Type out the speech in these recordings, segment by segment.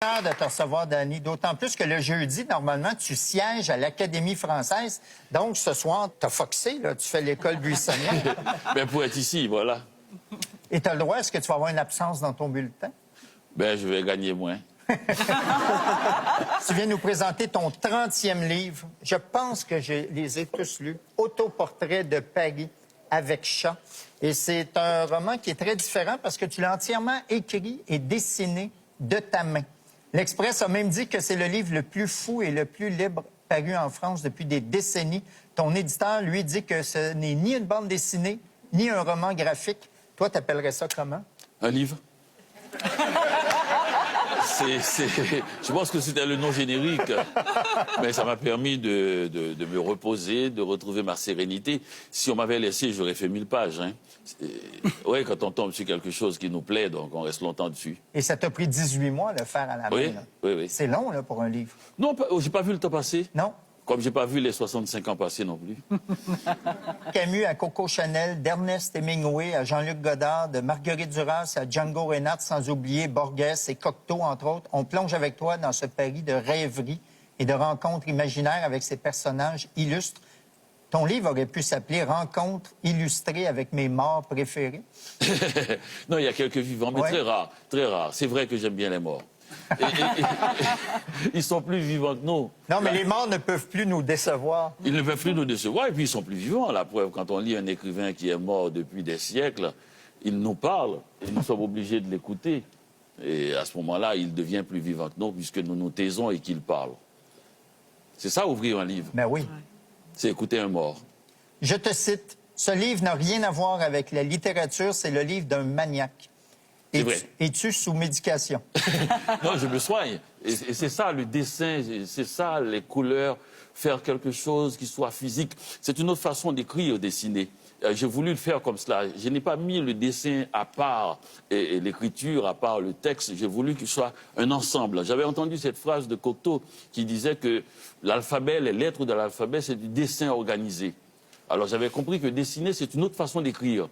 De te recevoir, Dany, d'autant plus que le jeudi, normalement, tu sièges à l'Académie française. Donc, ce soir, t'as foxé, là, tu fais l'école buissonnière. Ben, pour être ici, voilà. Et t'as le droit, est-ce que tu vas avoir une absence dans ton bulletin? Ben, je vais gagner moins. Tu viens nous présenter ton 30e livre. Je pense que je les ai tous lus. Autoportrait de Paris avec chat. Et c'est un roman qui est très différent parce que tu l'as entièrement écrit et dessiné de ta main. L'Express a même dit que c'est le livre le plus fou et le plus libre paru en France depuis des décennies. Ton éditeur, lui, dit que ce n'est ni une bande dessinée, ni un roman graphique. Toi, t'appellerais ça comment? Un livre? Je pense que c'était le nom générique, mais ça m'a permis de me reposer, de retrouver ma sérénité. Si on m'avait laissé, j'aurais fait 1000 pages. Hein. Oui, quand on tombe sur quelque chose qui nous plaît, donc on reste longtemps dessus. Et ça t'a pris 18 mois, le faire à la main. Oui, là. oui. C'est long, là, pour un livre. Non, j'ai pas vu le temps passer. Non? Comme j'ai pas vu les 65 ans passer non plus. Camus à Coco Chanel, d'Ernest Hemingway à Jean-Luc Godard, de Marguerite Duras à Django Reinhardt, sans oublier Borges et Cocteau, entre autres. On plonge avec toi dans ce Paris de rêverie et de rencontres imaginaires avec ces personnages illustres. Ton livre aurait pu s'appeler « Rencontres illustrées avec mes morts préférés ». Non, il y a quelques vivants, mais ouais. Très rares, très rares. C'est vrai que j'aime bien les morts. Ils sont plus vivants que nous. Non, mais les morts ne peuvent plus nous décevoir. Ils ne peuvent plus nous décevoir, et puis ils sont plus vivants. La preuve, quand on lit un écrivain qui est mort depuis des siècles, il nous parle, et nous sommes obligés de l'écouter. Et à ce moment-là, il devient plus vivant que nous, puisque nous nous taisons et qu'il parle. C'est ça, ouvrir un livre. Ben oui. C'est écouter un mort. Je te cite, « Ce livre n'a rien à voir avec la littérature, c'est le livre d'un maniaque. C'est vrai. Es-tu sous médication? » Non, je me soigne. Et c'est ça, le dessin, c'est ça, les couleurs, faire quelque chose qui soit physique. C'est une autre façon d'écrire, dessiner. J'ai voulu le faire comme cela. Je n'ai pas mis le dessin à part et l'écriture à part le texte. J'ai voulu qu'il soit un ensemble. J'avais entendu cette phrase de Cocteau qui disait que l'alphabet, les lettres de l'alphabet, c'est du dessin organisé. Alors j'avais compris que dessiner, c'est une autre façon d'écrire.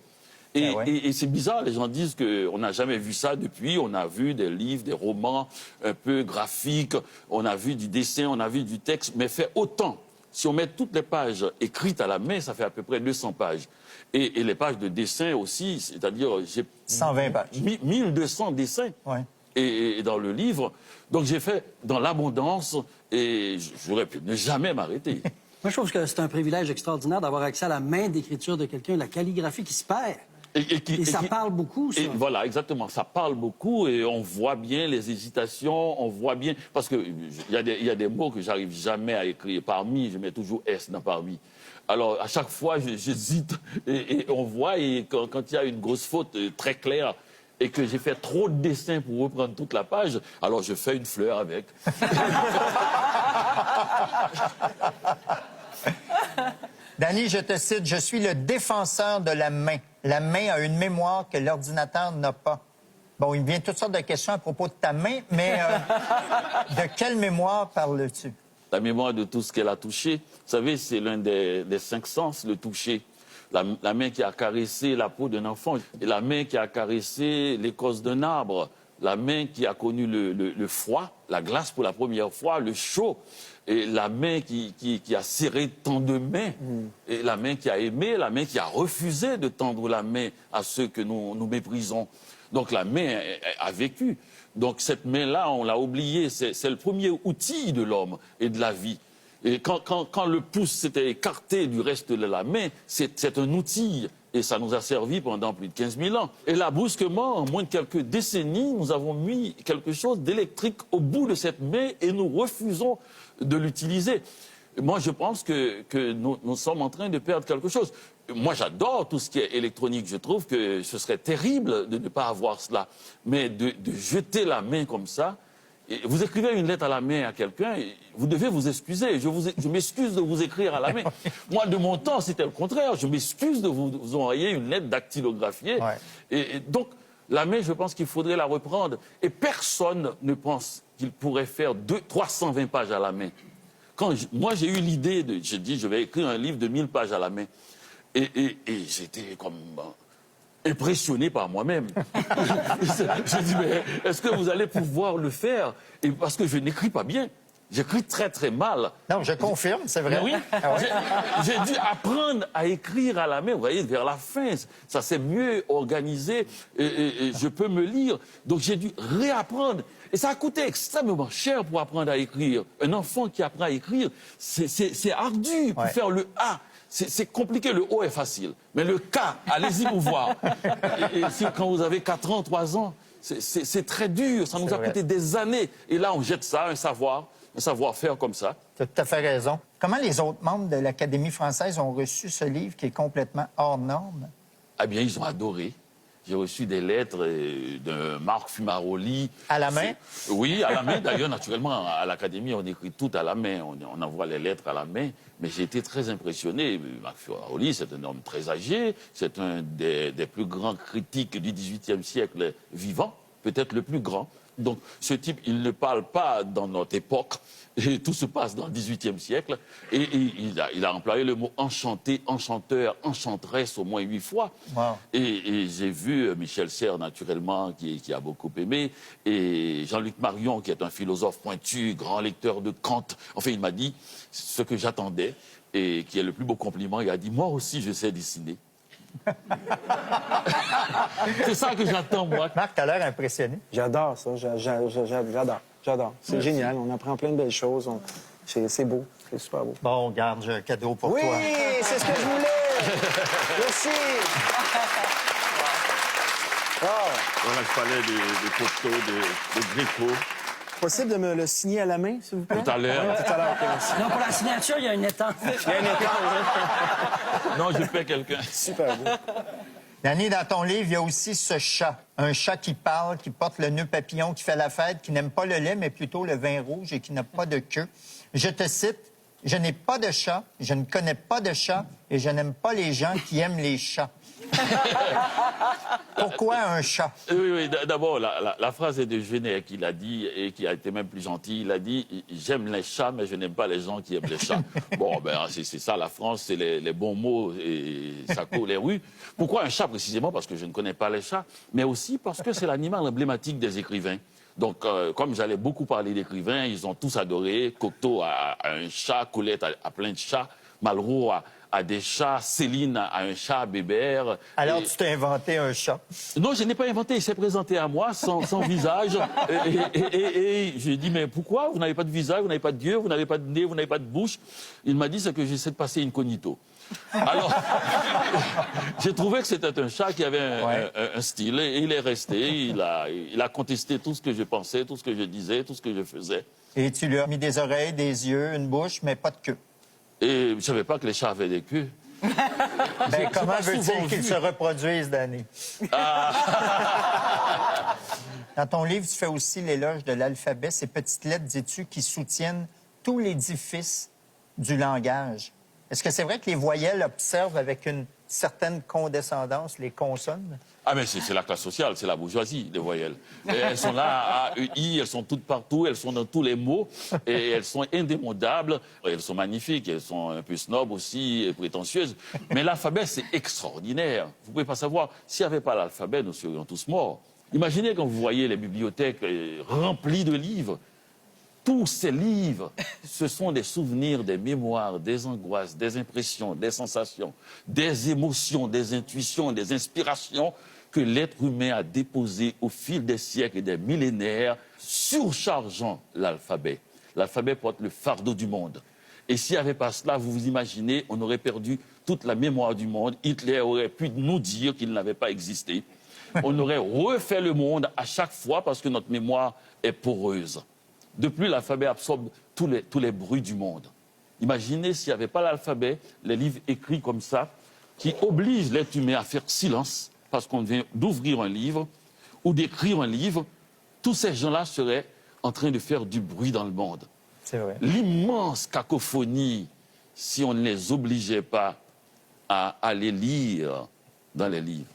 Et c'est bizarre, les gens disent qu'on n'a jamais vu ça depuis. On a vu des livres, des romans un peu graphiques, on a vu du dessin, on a vu du texte, mais fait autant. Si on met toutes les pages écrites à la main, ça fait à peu près 200 pages. Et les pages de dessin aussi, c'est-à-dire j'ai 120 pages. 1200 dessins et dans le livre. Donc j'ai fait dans l'abondance et j'aurais pu ne jamais m'arrêter. Moi, je trouve que c'est un privilège extraordinaire d'avoir accès à la main d'écriture de quelqu'un, la calligraphie qui se perd. Et ça parle beaucoup, ça. Et voilà, exactement. Ça parle beaucoup et on voit bien les hésitations, on voit bien... Parce qu'il y a des mots que j'arrive jamais à écrire. Parmi, je mets toujours S dans parmi. Alors, à chaque fois, j'hésite et on voit, et quand il y a une grosse faute très claire et que j'ai fait trop de dessins pour reprendre toute la page, alors je fais une fleur avec. Dany, je te cite, « Je suis le défenseur de la main. La main a une mémoire que l'ordinateur n'a pas. » Bon, il me vient toutes sortes de questions à propos de ta main, mais de quelle mémoire parles-tu? La mémoire de tout ce qu'elle a touché. Vous savez, c'est l'un des 5 sens, le toucher. La main qui a caressé la peau d'un enfant, et la main qui a caressé l'écorce d'un arbre, la main qui a connu le froid, la glace pour la première fois, le chaud, et la main qui a serré tant de mains, et la main qui a aimé, la main qui a refusé de tendre la main à ceux que nous méprisons. Donc la main a vécu. Donc cette main-là, on l'a oubliée. C'est le premier outil de l'homme et de la vie. Et quand le pouce s'était écarté du reste de la main, c'est un outil. Et ça nous a servi pendant plus de 15 000 ans. Et là, brusquement, en moins de quelques décennies, nous avons mis quelque chose d'électrique au bout de cette main et nous refusons de l'utiliser. Moi, je pense que nous sommes en train de perdre quelque chose. Moi, j'adore tout ce qui est électronique. Je trouve que ce serait terrible de ne pas avoir cela. Mais de jeter la main comme ça, et vous écrivez une lettre à la main à quelqu'un, vous devez vous excuser. Je m'excuse de vous écrire à la main. Moi, de mon temps, c'était le contraire. Je m'excuse de vous envoyer une lettre dactylographiée. Ouais. Et donc, la main, je pense qu'il faudrait la reprendre. Et personne ne pense qu'il pourrait faire 320 pages à la main. Moi, j'ai eu l'idée j'ai dit, je vais écrire un livre de 1000 pages à la main. Et j'étais comme impressionné par moi-même. Je dis, mais est-ce que vous allez pouvoir le faire? Et parce que je n'écris pas bien. J'écris très, très mal. Non, je confirme, c'est vrai. Mais oui, Ah ouais? j'ai dû apprendre à écrire à la main. Vous voyez, vers la fin, ça s'est mieux organisé et je peux me lire. Donc, j'ai dû réapprendre. Et ça a coûté extrêmement cher pour apprendre à écrire. Un enfant qui apprend à écrire, c'est ardu pour faire le A. C'est compliqué, le O est facile. Mais le K, allez-y pour voir. Et quand vous avez 4 ans, 3 ans, c'est très dur. Ça nous a coûté des années. Et là, on jette ça, un savoir-faire comme ça. Tu as tout à fait raison. Comment les autres membres de l'Académie française ont reçu ce livre qui est complètement hors norme? Eh bien, ils ont adoré. J'ai reçu des lettres de Marc Fumaroli. À la main? Oui, à la main. D'ailleurs, naturellement, à l'Académie, on écrit tout à la main. On envoie les lettres à la main. Mais j'ai été très impressionné. Marc Fumaroli, c'est un homme très âgé. C'est un des plus grands critiques du XVIIIe siècle vivant. Peut-être le plus grand. Donc, ce type, il ne parle pas dans notre époque. Et tout se passe dans le XVIIIe siècle. Et il a employé le mot enchanté, enchanteur, enchanteresse au moins 8 fois. Wow. Et j'ai vu Michel Serres, naturellement, qui a beaucoup aimé. Et Jean-Luc Marion, qui est un philosophe pointu, grand lecteur de Kant. Enfin, il m'a dit ce que j'attendais et qui est le plus beau compliment. Il a dit, moi aussi, je sais dessiner. C'est ça que j'attends, moi. Marc, tu as l'air impressionné. J'adore ça. J'adore. C'est génial. On apprend plein de belles choses. C'est beau. C'est super beau. Bon, garde, j'ai un cadeau pour Oui, toi. c'est ce que je voulais. Merci. Voilà, je parlais de Cocteau, de Gréco. Possible de me le signer à la main, s'il vous plaît? Tout à l'heure. Tout à l'heure, OK, merci. Non, pour la signature, il y a une étampe. Il y a une étape. Non, je fais quelqu'un. Super beau. Danny, dans ton livre, il y a aussi ce chat. Un chat qui parle, qui porte le nœud papillon, qui fait la fête, qui n'aime pas le lait, mais plutôt le vin rouge et qui n'a pas de queue. Je te cite, « Je n'ai pas de chat, je ne connais pas de chat et je n'aime pas les gens qui aiment les chats. » Pourquoi un chat? Oui. D'abord, la phrase est de Genet qui l'a dit et qui a été même plus gentil. Il a dit « J'aime les chats, mais je n'aime pas les gens qui aiment les chats. » Bon, ben, c'est ça, la France, c'est les bons mots et ça court les rues. Pourquoi un chat, précisément? Parce que je ne connais pas les chats, mais aussi parce que c'est l'animal emblématique des écrivains. Donc, comme j'allais beaucoup parler d'écrivains, ils ont tous adoré. Cocteau a un chat, Colette a plein de chats, Malraux a des chats, Céline a un chat, Bébert. Alors, tu t'es inventé un chat. Non, je n'ai pas inventé. Il s'est présenté à moi sans visage. Et je lui ai dit, mais pourquoi? Vous n'avez pas de visage, vous n'avez pas d'yeux, vous n'avez pas de nez, vous n'avez pas de bouche. Il m'a dit, c'est que j'essaie de passer incognito. Alors, j'ai trouvé que c'était un chat qui avait un style. Et il est resté. Il a contesté tout ce que je pensais, tout ce que je disais, tout ce que je faisais. Et tu lui as mis des oreilles, des yeux, une bouche, mais pas de queue. Et je ne savais pas que les chats avaient des queues. Ben, comment veux-tu qu'ils se reproduisent, Danny? Dans ton livre, tu fais aussi l'éloge de l'alphabet, ces petites lettres, dis-tu, qui soutiennent tout l'édifice du langage. Est-ce que c'est vrai que les voyelles observent avec une certaine condescendance les consonnes? Ah, mais c'est la classe sociale, c'est la bourgeoisie, les voyelles. Et elles sont là, A, E, I, elles sont toutes partout, elles sont dans tous les mots, et elles sont indémodables. Elles sont magnifiques, elles sont un peu snobs aussi, et prétentieuses. Mais l'alphabet, c'est extraordinaire. Vous ne pouvez pas savoir, s'il n'y avait pas l'alphabet, nous serions tous morts. Imaginez quand vous voyez les bibliothèques remplies de livres. Tous ces livres, ce sont des souvenirs, des mémoires, des angoisses, des impressions, des sensations, des émotions, des intuitions, des inspirations que l'être humain a déposées au fil des siècles et des millénaires, surchargeant l'alphabet. L'alphabet porte le fardeau du monde. Et s'il n'y avait pas cela, vous vous imaginez, on aurait perdu toute la mémoire du monde. Hitler aurait pu nous dire qu'il n'avait pas existé. On aurait refait le monde à chaque fois parce que notre mémoire est poreuse. De plus, l'alphabet absorbe tous les bruits du monde. Imaginez s'il n'y avait pas l'alphabet, les livres écrits comme ça, qui obligent l'être humain à faire silence parce qu'on vient d'ouvrir un livre ou d'écrire un livre, tous ces gens-là seraient en train de faire du bruit dans le monde. C'est vrai. L'immense cacophonie, si on ne les obligeait pas à aller lire dans les livres.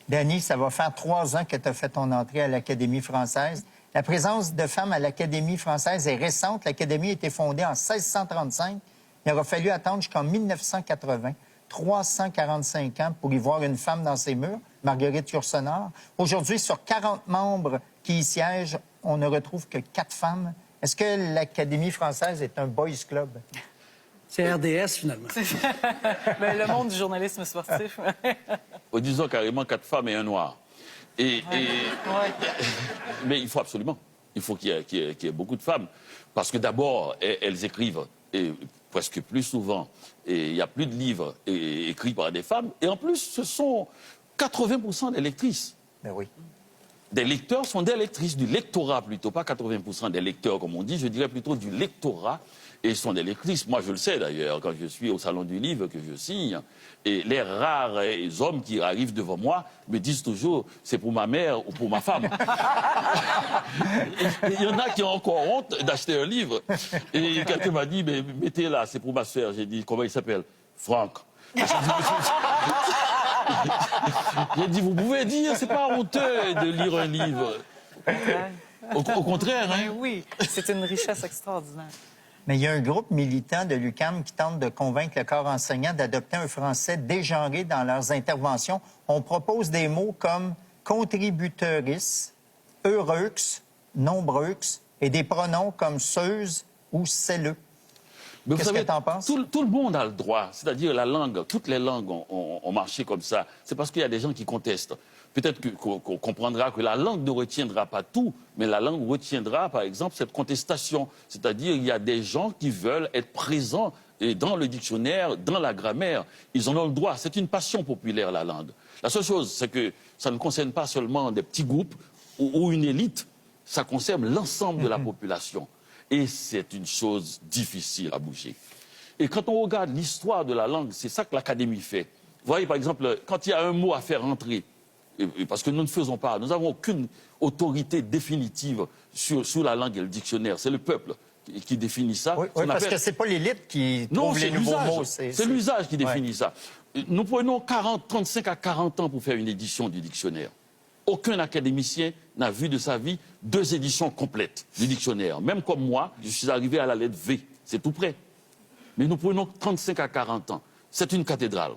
Danny, ça va faire 3 ans que tu as fait ton entrée à l'Académie française. La présence de femmes à l'Académie française est récente. L'Académie a été fondée en 1635. Il aura fallu attendre jusqu'en 1980 345 ans pour y voir une femme dans ses murs, Marguerite Yourcenar. Aujourd'hui, sur 40 membres qui y siègent, on ne retrouve que 4 femmes. Est-ce que l'Académie française est un boys club? C'est RDS, finalement. Ben, le monde du journalisme sportif. Disons carrément 4 femmes et un noir. Mais il faut absolument. Il faut qu'il y ait beaucoup de femmes. Parce que d'abord, elles écrivent, et presque plus souvent. Et il n'y a plus de livres écrits par des femmes. Et en plus, ce sont 80% des lectrices. Ben oui. Des lecteurs sont des lectrices, du lectorat plutôt, pas 80% des lecteurs comme on dit, je dirais plutôt du lectorat. Et ils sont des lectrices. Moi, je le sais d'ailleurs, quand je suis au Salon du Livre, que je signe, et les rares hommes qui arrivent devant moi me disent toujours « c'est pour ma mère ou pour ma femme ». Il y en a qui ont encore honte d'acheter un livre. Et quelqu'un m'a dit « mais mettez là, c'est pour ma soeur ». J'ai dit « comment il s'appelle ?»« Franck ». J'ai dit « vous pouvez dire, c'est pas honteux de lire un livre ». Au contraire, hein. Oui, c'est une richesse extraordinaire. Mais il y a un groupe militant de l'UQAM qui tente de convaincre le corps enseignant d'adopter un français dégenré dans leurs interventions. On propose des mots comme contributeurice, heureux, nombreux et des pronoms comme seuse ou celleux. Qu'est-ce que tu en penses? Tout le monde a le droit. C'est-à-dire la langue, toutes les langues ont marché comme ça. C'est parce qu'il y a des gens qui contestent. Peut-être qu'on comprendra que la langue ne retiendra pas tout, mais la langue retiendra, par exemple, cette contestation. C'est-à-dire il y a des gens qui veulent être présents dans le dictionnaire, dans la grammaire. Ils en ont le droit. C'est une passion populaire, la langue. La seule chose, c'est que ça ne concerne pas seulement des petits groupes ou une élite. Ça concerne l'ensemble de la population. Et c'est une chose difficile à bouger. Et quand on regarde l'histoire de la langue, c'est ça que l'Académie fait. Vous voyez, par exemple, quand il y a un mot à faire entrer, parce que nous ne faisons pas, nous n'avons aucune autorité définitive sur la langue et le dictionnaire. C'est le peuple qui définit ça. Oui, parce que ce n'est pas l'élite qui trouve les nouveaux mots. C'est l'usage qui définit ça. Nous prenons 35 à 40 ans pour faire une édition du dictionnaire. Aucun académicien n'a vu de sa vie 2 éditions complètes du dictionnaire. Même comme moi, je suis arrivé à la lettre V. C'est tout près. Mais nous prenons 35 à 40 ans. C'est une cathédrale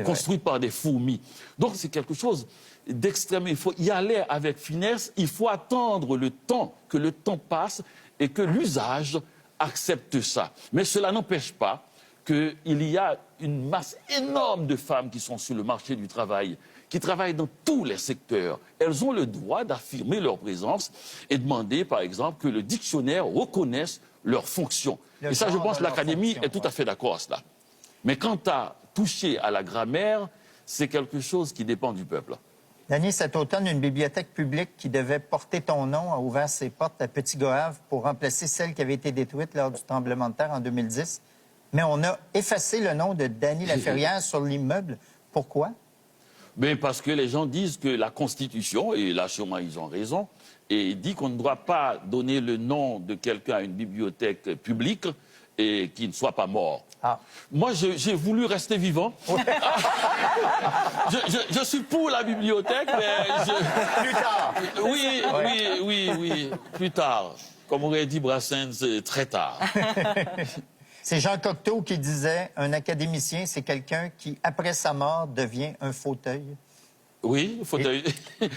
construite par des fourmis. Donc c'est quelque chose d'extrêmement... Il faut y aller avec finesse. Il faut attendre le temps, que le temps passe et que l'usage accepte ça. Mais cela n'empêche pas qu'il y a une masse énorme de femmes qui sont sur le marché du travail, qui travaillent dans tous les secteurs. Elles ont le droit d'affirmer leur présence et demander, par exemple, que le dictionnaire reconnaisse leurs fonctions. Et ça, je pense que l'Académie est tout à fait d'accord à cela. Mais quant à toucher à la grammaire, c'est quelque chose qui dépend du peuple. Danny, cet automne, une bibliothèque publique qui devait porter ton nom a ouvert ses portes à Petit-Goâve pour remplacer celle qui avait été détruite lors du tremblement de terre en 2010. Mais on a effacé le nom de Danny Laferrière sur l'immeuble. Pourquoi? Ben parce que les gens disent que la Constitution, et là sûrement ils ont raison, et dit qu'on ne doit pas donner le nom de quelqu'un à une bibliothèque publique et qu'il ne soit pas mort. Ah. Moi, j'ai voulu rester vivant. Je suis pour la bibliothèque, mais... Plus tard. Oui, plus tard. Comme aurait dit Brassens, très tard. C'est Jean Cocteau qui disait « Un académicien, c'est quelqu'un qui, après sa mort, devient un fauteuil. » Oui, fauteuil.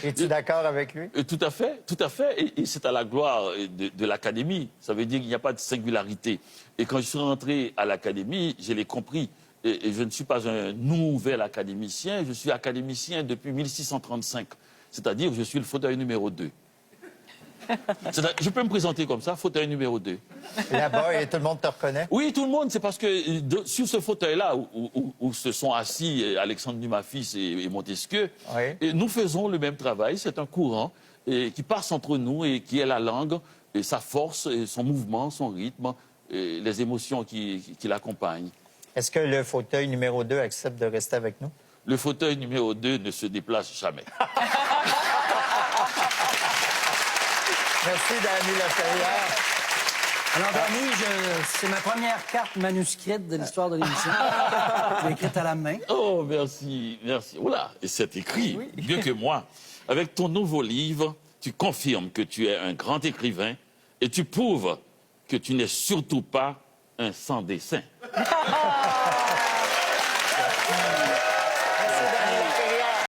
Es-tu d'accord avec lui? Tout à fait, tout à fait. Et c'est à la gloire de l'Académie. Ça veut dire qu'il n'y a pas de singularité. Et quand je suis rentré à l'Académie, je l'ai compris. Et je ne suis pas un nouvel académicien, je suis académicien depuis 1635. C'est-à-dire que je suis le fauteuil numéro 2. Je peux me présenter comme ça, fauteuil numéro 2. Là-bas, et tout le monde te reconnaît? Oui, tout le monde. C'est parce que sur ce fauteuil-là, où se sont assis Alexandre Dumas fils et Montesquieu, et nous faisons le même travail. C'est un courant qui passe entre nous et qui est la langue, et sa force, et son mouvement, son rythme, et les émotions qui l'accompagnent. Est-ce que le fauteuil numéro 2 accepte de rester avec nous? Le fauteuil numéro 2 ne se déplace jamais. Merci, Danny Laferrière. Alors, Danny, c'est ma première carte manuscrite de l'histoire de l'émission. Je l'ai écrite à la main. Oh, merci, merci. Oula, et c'est écrit, mieux que moi. Avec ton nouveau livre, tu confirmes que tu es un grand écrivain et tu prouves que tu n'es surtout pas un sans dessin.